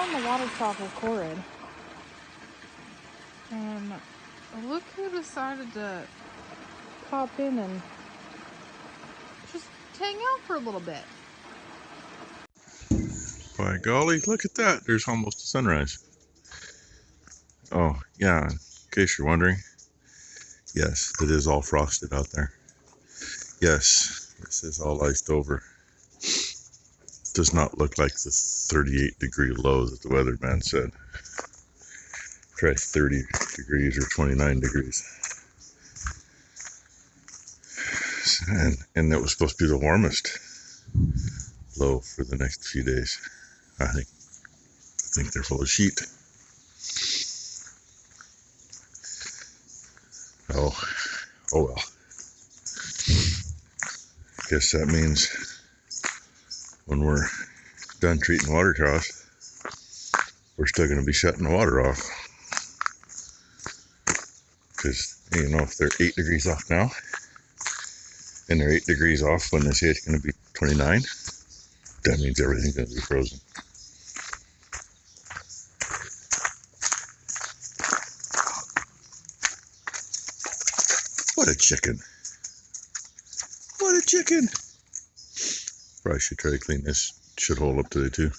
found the water trough of Corid. And look who decided to pop in and just hang out for a little bit. By golly, look at that. There's almost a sunrise. Oh, yeah, in case you're wondering. Yes, it is all frosted out there. Yes, this is all iced over. Does not look like the 38-degree low that the weatherman said. Try 30 degrees or 29 degrees. And that was supposed to be the warmest low for the next few days. I think they're full of shit. Oh well. Guess that means when we're done treating water troughs, we're still going to be shutting the water off. Because, you know, if they're 8 degrees off now, and they're 8 degrees off when they say it's going to be 29, that means everything's going to be frozen. What a chicken. What a chicken. Probably should try to clean this shithole up today too.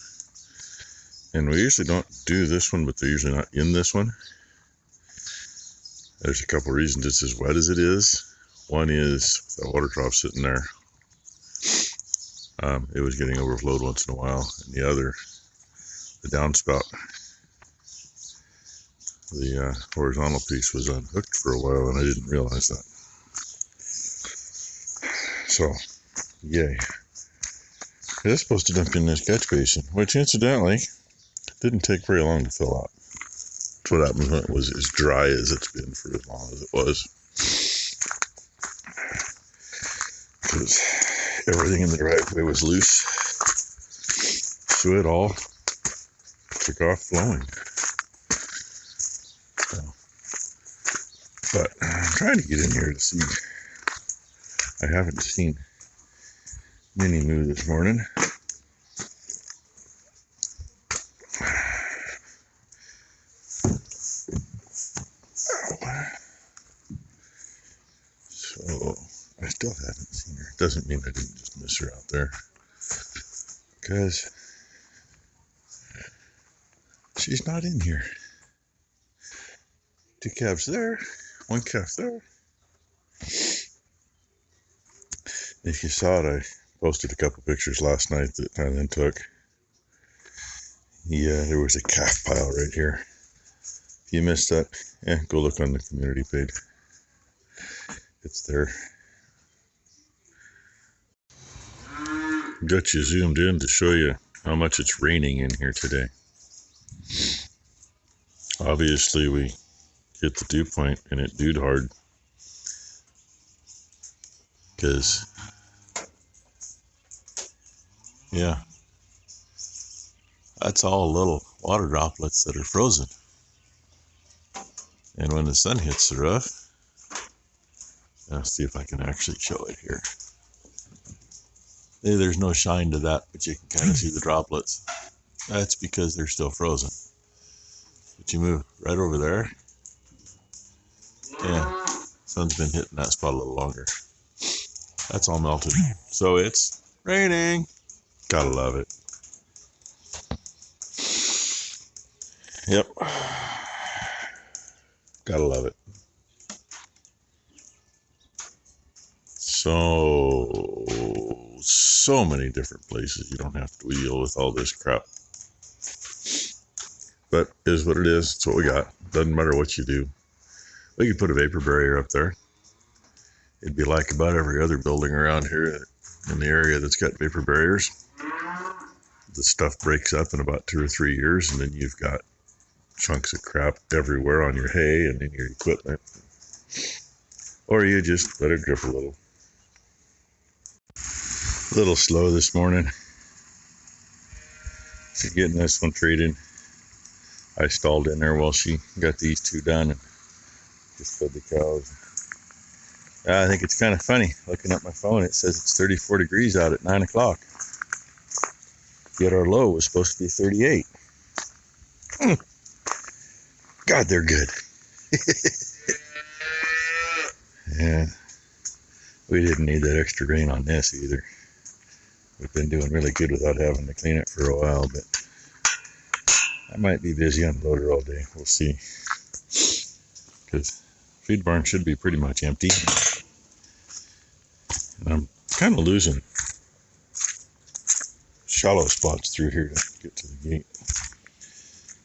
And we usually don't do this one, but they're usually not in this one. There's a couple reasons it's as wet as it is. One is that water trough sitting there. It was getting overflowed once in a while. And the other, the downspout, the horizontal piece was unhooked for a while and I didn't realize that. So, yay. It's supposed to dump in this catch basin, which incidentally didn't take very long to fill out. That's what happened when it was as dry as it's been for as long as it was. Because everything in the driveway was loose, so it all took off flowing. So, but I'm trying to get in here to see. I haven't seen Minnie Moo this morning. So I still haven't seen her. Doesn't mean I didn't just miss her out there. Because she's not in here. 2 calves there, 1 calf there. If you saw it, I posted a couple pictures last night that I then took. Yeah, there was a calf pile right here. If you missed that, go look on the community page. It's there. Got you zoomed in to show you how much it's raining in here today. Obviously, we hit the dew point and it dewed hard. Because, yeah, that's all little water droplets that are frozen. And when the sun hits the roof, I'll see if I can actually show it here. There's no shine to that, but you can kind of see the droplets. That's because they're still frozen. But you move right over there. Yeah, sun's been hitting that spot a little longer. That's all melted. So it's raining. Gotta love it. Yep. Gotta love it. So many different places. You don't have to deal with all this crap. But it is what it is. It's what we got. Doesn't matter what you do. We could put a vapor barrier up there. It'd be like about every other building around here in the area that's got vapor barriers. The stuff breaks up in about 2 or 3 years, and then you've got chunks of crap everywhere on your hay and in your equipment. Or you just let it drip a little. A little slow this morning. She's getting this one treated. I stalled in there while she got these 2 done and just fed the cows. I think it's kind of funny. Looking at my phone, it says it's 34 degrees out at 9 o'clock. Yet our low was supposed to be 38. God, they're good. Yeah, we didn't need that extra rain on this either. We've been doing really good without having to clean it for a while, but I might be busy on the loader all day. We'll see. Because feed barn should be pretty much empty. And I'm kind of losing shallow spots through here to get to the gate.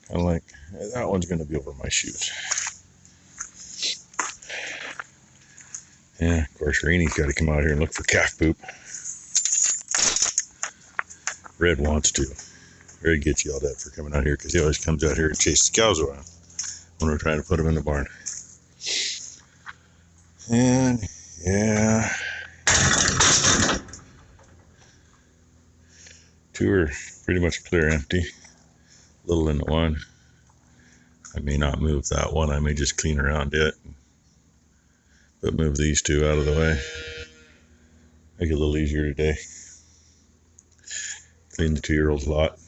Kind of like, that one's going to be over my shoes. Yeah, of course, Rainy's got to come out here and look for calf poop. Red wants to. Red gets yelled at for coming out here because he always comes out here and chases cows around when we're trying to put them in the barn. And, yeah. 2 are pretty much clear empty. A little in the one. I may not move that one. I may just clean around it. But move these 2 out of the way. Make it a little easier today. Clean the 2-year-old's lot.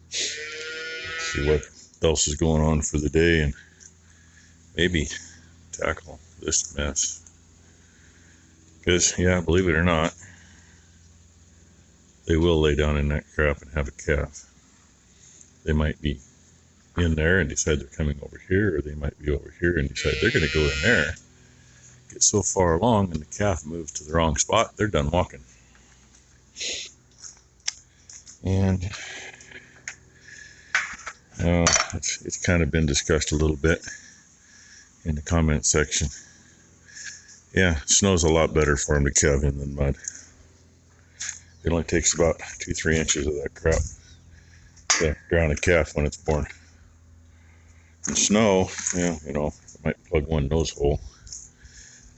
See what else is going on for the day and maybe tackle this mess. Because, yeah, believe it or not, they will lay down in that crap and have a calf. They might be in there and decide they're coming over here, or they might be over here and decide they're going to go in there. Get so far along and the calf moves to the wrong spot, they're done walking. And it's kind of been discussed a little bit in the comment section. Yeah, snow's a lot better for them to calve in than mud. It only takes about 2-3 inches of that crap to drown a calf when it's born. And snow, yeah, you know, it might plug one nose hole,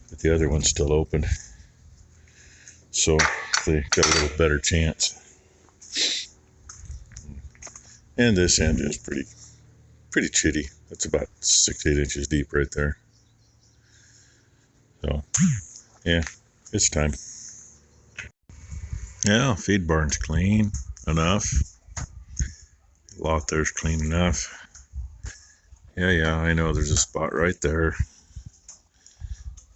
but the other one's still open. So they got a little better chance. And this end is pretty chitty. That's about 6-8 inches deep right there. So, yeah, it's time. Yeah, feed barn's clean enough. Lot there's clean enough. Yeah, I know there's a spot right there.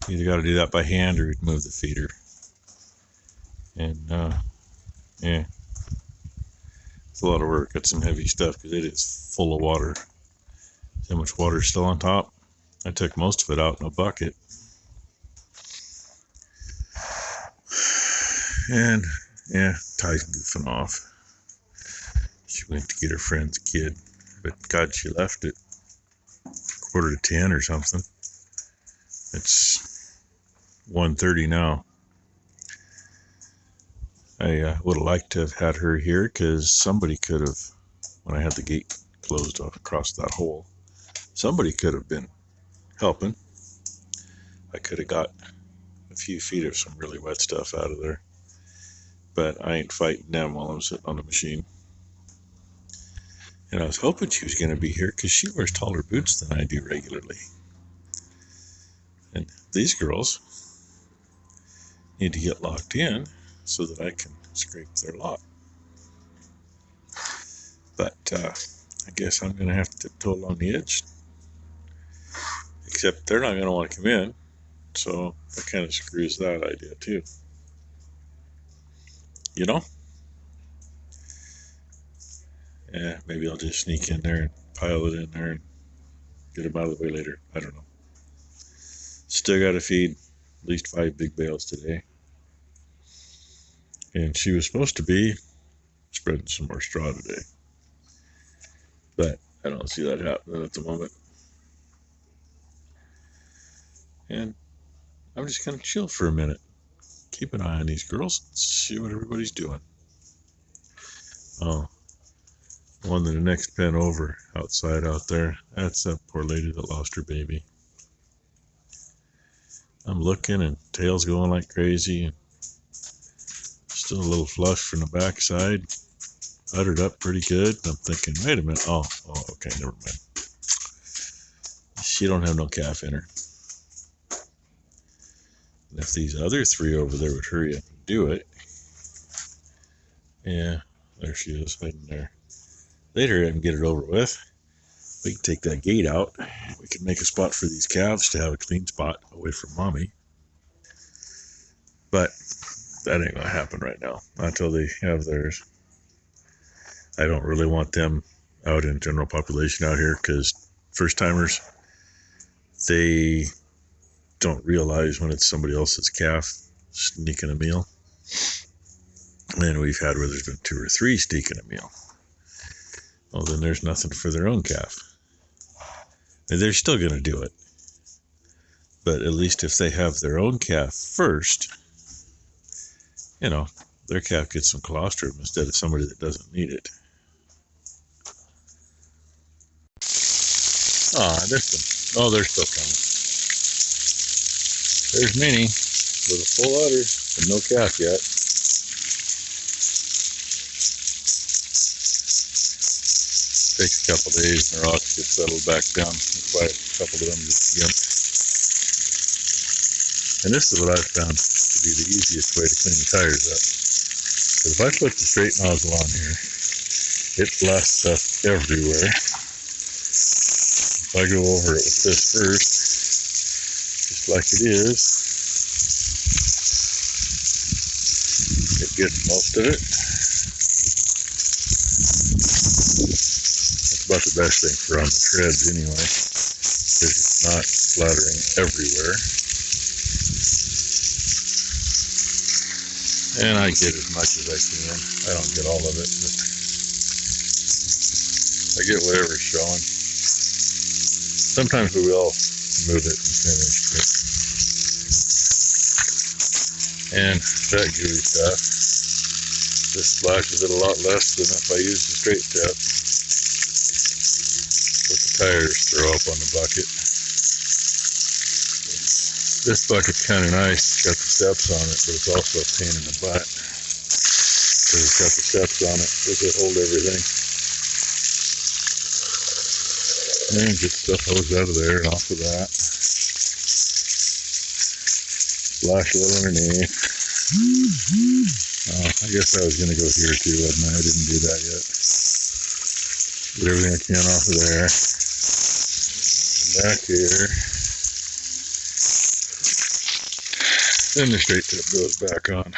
You either got to do that by hand or move the feeder. And, yeah. It's a lot of work. Got some heavy stuff because it is full of water. See how much water is still on top? I took most of it out in a bucket. And, yeah, Ty's goofing off. She went to get her friend's kid. But, God, she left it 9:45 or something. It's 1:30 now. I would have liked to have had her here because somebody could have, when I had the gate closed off across that hole, somebody could have been helping. I could have got a few feet of some really wet stuff out of there. But I ain't fighting them while I'm sitting on the machine. And I was hoping she was going to be here because she wears taller boots than I do regularly. And these girls need to get locked in so that I can scrape their lot. But I guess I'm going to have to tiptoe along the edge. Except they're not going to want to come in. So that kind of screws that idea too. You know? Yeah, maybe I'll just sneak in there and pile it in there and get them out of the way later. I don't know. Still got to feed at least 5 big bales today. And she was supposed to be spreading some more straw today. But I don't see that happening at the moment. And I'm just going to chill for a minute. Keep an eye on these girls. See what everybody's doing. Oh, one in the next pen over outside out there. That's that poor lady that lost her baby. I'm looking and tail's going like crazy. And still a little flush from the backside. Uttered up pretty good. I'm thinking, wait a minute. Oh, okay, never mind. She don't have no calf in her. And if these other 3 over there would hurry up and do it. Yeah, there she is, hiding there. They'd hurry up and get it over with. We can take that gate out. We can make a spot for these calves to have a clean spot away from mommy. But that ain't gonna happen right now, not until they have theirs. I don't really want them out in general population out here because first timers, they don't realize when it's somebody else's calf sneaking a meal. And we've had where there's been 2 or 3 sneaking a meal. Well, then there's nothing for their own calf. And they're still going to do it. But at least if they have their own calf first, you know, their calf gets some colostrum instead of somebody that doesn't need it. This one. Oh, they're still coming. There's Minnie with a full udder and no calf yet. Takes a couple days and the rocks get settled back down. That's why a couple of them just gimped. And this is what I've found to be the easiest way to clean the tires up. Because if I put the straight nozzle on here, it blasts stuff everywhere. If I go over it with this first, just like it is, it gets most of it. That's about the best thing for on the treads anyway, because it's not splattering everywhere. And I get as much as I can. I don't get all of it, but I get whatever's showing. Sometimes we will move it and finish it. And that gooey stuff just splashes it a lot less than if I use the straight step. What the tires throw up on the bucket. This bucket's kind of nice. It's got the steps on it, but it's also a pain in the butt. Because it's got the steps on it. Does it hold everything? And get stuff hosed out of there and off of that. Splash a little underneath. Oh, I guess I was going to go here too, wasn't I? I didn't do that yet. Get everything I can off of there. Back here. Then the straight tip goes back on.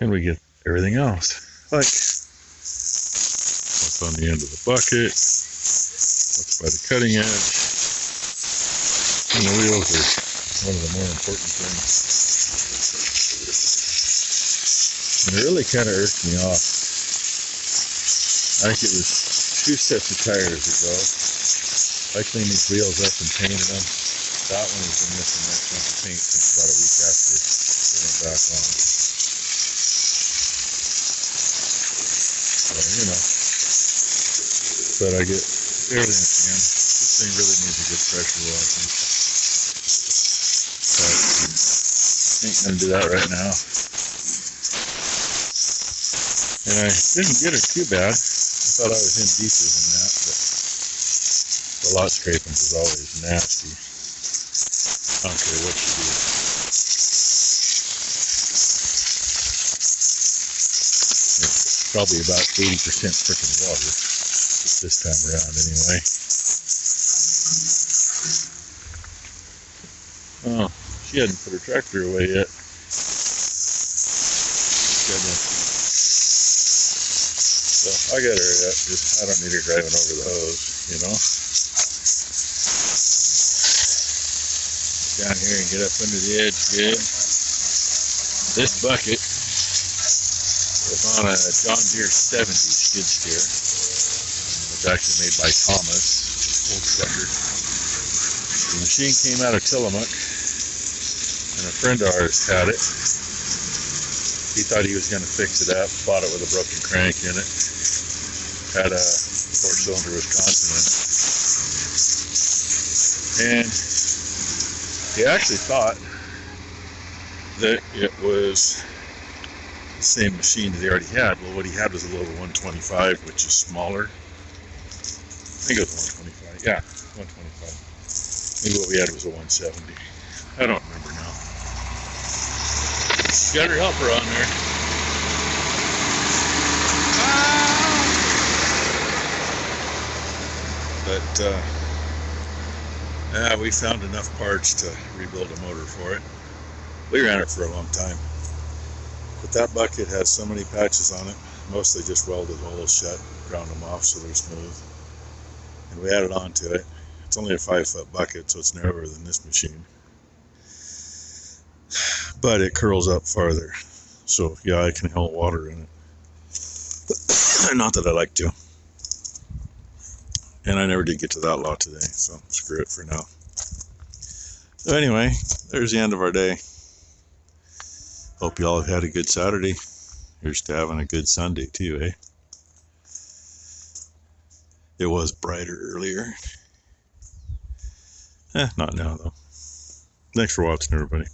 And we get everything else. Like what's on the end of the bucket, what's by the cutting edge. And the wheels are one of the more important things. And it really kind of irked me off. I think it was 2 sets of tires ago. I cleaned these wheels up and painted them. That one has been missing that chunk of paint since about a week after they went back on. So, you know. But I get everything I can. This thing really needs a good pressure washing. But ain't gonna do that right now. And I didn't get it too bad. I thought I was in deeper than that, but the lot scraping is always nasty. I don't care what you do. It's probably about 80% freaking water this time around anyway. Oh, she hadn't put her tractor away yet. So I got her up, just I don't need her driving over the hose, you know. Down here and get up under the edge good. This bucket was on a John Deere 70 skid steer. It's actually made by Thomas, old sucker. The machine came out of Tillamook, and a friend of ours had it. He thought he was going to fix it up, bought it with a broken crank in it. Had a 4-cylinder Wisconsin in it. And he actually thought that it was the same machine that he already had. Well, what he had was a little 125, which is smaller. I think it was 125. Yeah, 125. Maybe what we had was a 170. I don't remember now. Got her helper on there. we found enough parts to rebuild a motor for it. We ran it for a long time. But that bucket has so many patches on it. Mostly just welded holes shut, ground them off so they're smooth. And we added on to it. It's only a 5-foot bucket, so it's narrower than this machine. But it curls up farther. So yeah, I can hold water in it. Not that I like to. And I never did get to that lot today, so screw it for now. So anyway, there's the end of our day. Hope you all have had a good Saturday. Here's to having a good Sunday too, eh? It was brighter earlier. Not now though. Thanks for watching, everybody.